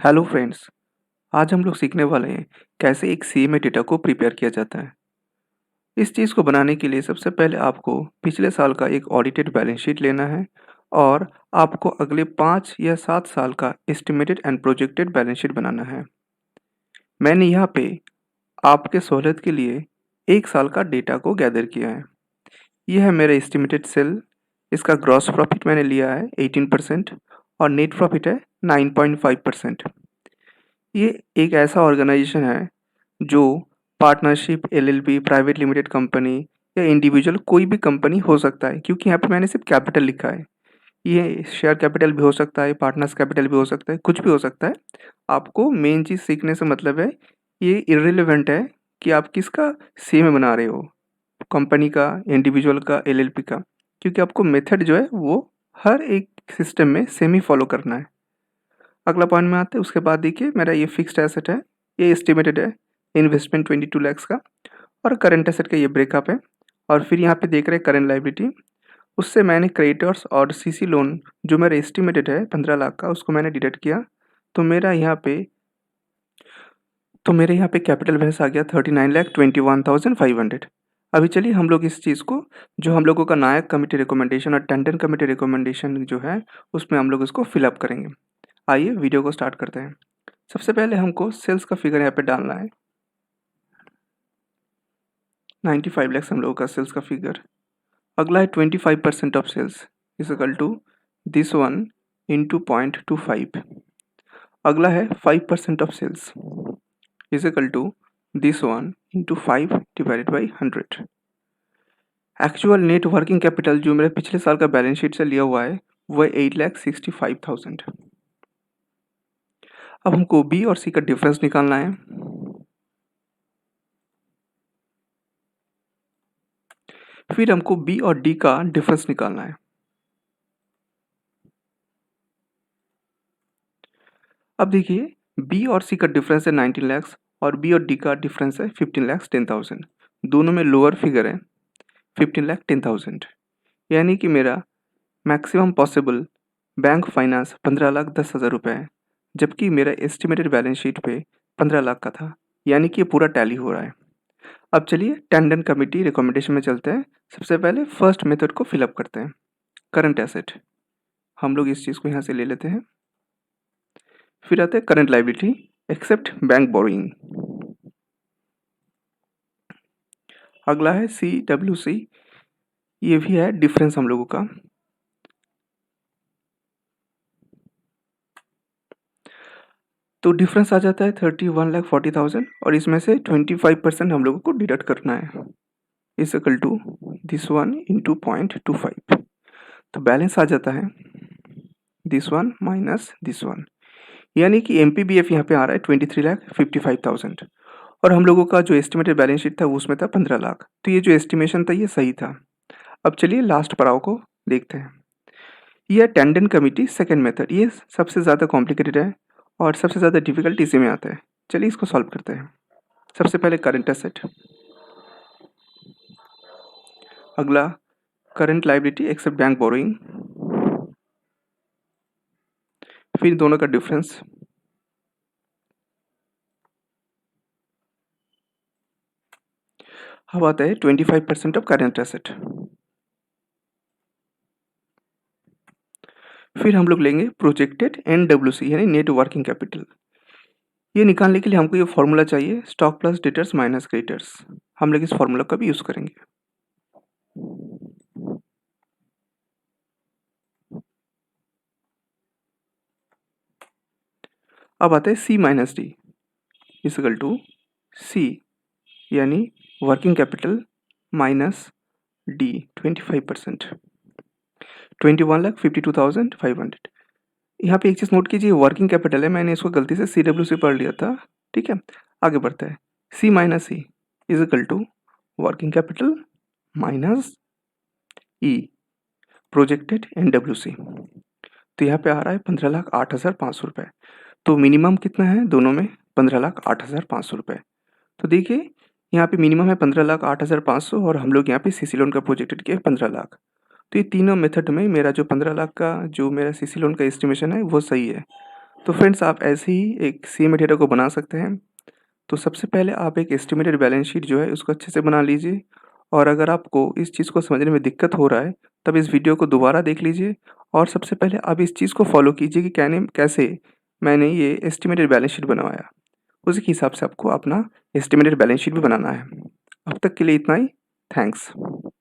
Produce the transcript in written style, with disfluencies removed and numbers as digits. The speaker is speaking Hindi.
Hello friends. आज हम लोग सीखने वाले हैं कैसे एक सीएमए डेटा को प्रिपेयर किया जाता है। इस चीज़ को बनाने के लिए सबसे पहले आपको पिछले साल का एक ऑडिटेड बैलेंस शीट लेना है और आपको अगले 5 या 7 साल का estimated and projected balance sheet बनाना है। मैंने यहाँ पे आपके सहूलियत के लिए 1 साल का डेटा को गैदर किया है। यह है मेरा एस्टिमेटेड सेल। इसका ग्रॉस प्रॉफिट मैंने लिया है 18% और नेट प्रॉफिट है 9.5%। ये एक ऐसा ऑर्गेनाइजेशन है जो partnership, LLP, private limited company या इंडिविजुअल कोई भी कंपनी हो सकता है, क्योंकि यहाँ पे मैंने सिर्फ कैपिटल लिखा है। ये शेयर कैपिटल भी हो सकता है, पार्टनर्स कैपिटल भी हो सकता है, कुछ भी हो सकता है। आपको मेन चीज़ सीखने से मतलब है, ये इर्रेलेवेंट है कि आप किसका सेम बना रहे हो, कंपनी का, इंडिविजुअल का, एलएलपी का, क्योंकि आपको मेथड जो है वो हर एक सिस्टम में सेम ही फॉलो करना है। अगला पॉइंट में आते हैं। उसके बाद देखिए, मेरा ये फिक्स्ड एसेट है, ये एस्टिमेटेड है, इन्वेस्टमेंट 22 लाख का, और करंट एसेट का ये ब्रेकअप है। और फिर यहाँ पे देख रहे हैं करंट लायबिलिटी, उससे मैंने क्रेडिटर्स और सीसी लोन जो मेरा एस्टिमेटेड है 15 लाख का, उसको मैंने डिडक्ट किया। तो मेरे यहाँ पे कैपिटल बैलेंस आ गया 39,21,500। अभी चलिए हम लोग इस चीज़ को, जो हम लोगों का नायक कमेटी रिकमेंडेशन और टंडन कमेटी रिकमेंडेशन जो है, उसमें हम लोग इसको फिलअप करेंगे। आइए वीडियो को स्टार्ट करते हैं। सबसे पहले हमको सेल्स का फिगर यहाँ पे डालना है। 95 लैक्स हम लोगों का सेल्स का फिगर। अगला है 25% of sales is equal to this one into 0.25। अगला है 5% of sales is equal to this one into 5 divided by 100। Actual net working capital जो मेरे पिछले साल का बैलेंस शीट से लिया हुआ है वह 8,65,000। अब हमको बी और सी का डिफरेंस निकालना है। फिर हमको बी और डी का डिफरेंस निकालना है। अब देखिए, बी और सी का डिफरेंस है 19 लैक्स और बी और डी का डिफरेंस है 15 लैक्स 10,000। दोनों में लोअर फिगर है 15 लाख 10,000, यानी कि मेरा मैक्सिमम पॉसिबल बैंक फाइनेंस 15,10,000 रुपये है, जबकि मेरा एस्टिमेटेड बैलेंस शीट पे 15 लाख का था, यानी कि ये पूरा टैली हो रहा है। अब चलिए टैंडन कमेटी रिकमेंडेशन में चलते हैं। सबसे पहले फर्स्ट मेथड को फिलअप करते हैं, करंट एसेट। हम लोग इस चीज़ को यहाँ से ले लेते हैं। फिर आते हैं current liability except bank borrowing. अगला है CWC, ये भी है डिफरेंस हम लोगों का। तो डिफरेंस आ जाता है 31,40,000 और इसमें से 25% हम लोगों को डिडक्ट करना है, is equal to this one into 0.25। तो बैलेंस आ जाता है this one minus this one, यानी कि MPBF यहाँ पे आ रहा है 23,55,000 और हम लोगों का जो एस्टिमेटेड बैलेंस शीट था वो उसमें था 15 लाख। तो ये जो एस्टिमेशन था ये सही था। अब चलिए लास्ट पड़ाव को देखते हैं। यह टैंडन कमिटी सेकेंड मेथड, ये सबसे ज़्यादा कॉम्प्लिकेटेड है और सबसे ज़्यादा डिफिकल्ट इसी में आता है। चलिए इसको सॉल्व करते हैं। सबसे पहले करंट एसेट, अगला current liability except bank borrowing, फिर दोनों का डिफरेंस, अब आता है 25% ऑफ करंट एसेट। फिर हम लोग लेंगे प्रोजेक्टेड NWC यानी नेट वर्किंग कैपिटल। ये निकालने के लिए हमको ये फॉर्मूला चाहिए, stock plus debtors minus creditors. हम लोग इस फॉर्मूला का भी यूज़ करेंगे। अब आता है C minus D equal to C, यानी वर्किंग कैपिटल माइनस D 25%, 21,52,500। यहाँ पे एक चीज़ नोट कीजिए, वर्किंग कैपिटल है, मैंने इसको गलती से CWC पढ़ लिया था। ठीक है, आगे बढ़ता है। C minus C is equal to working capital minus E projected NWC। तो यहाँ पे आ रहा है 15,08,500 रुपये। तो मिनिमम कितना है दोनों में? 15,08,500 रुपये। तो देखिए, यहाँ पे मिनिमम है 15,08,500 और हम लोग यहाँ पे सीसी लोन का प्रोजेक्टेड किया है 15 लाख। तो ये तीनों मेथड में मेरा जो 15 लाख का जो मेरा सीसी लोन का एस्टिमेशन है वो सही है। तो फ्रेंड्स आप ऐसे ही एक सीएमए डेटा को बना सकते हैं। तो सबसे पहले आप एक एस्टिमेटेड बैलेंस शीट जो है उसको अच्छे से बना लीजिए और अगर आपको इस चीज़ को समझने में दिक्कत हो रहा है, तब इस वीडियो को दोबारा देख लीजिए और सबसे पहले आप इस चीज़ को फ़ॉलो कीजिए कि कैसे मैंने ये एस्टिमेटेड बैलेंस शीट बनवाया। उसी के हिसाब से आपको अपना एस्टिमेटेड बैलेंस शीट भी बनाना है। अब तक के लिए इतना ही। थैंक्स।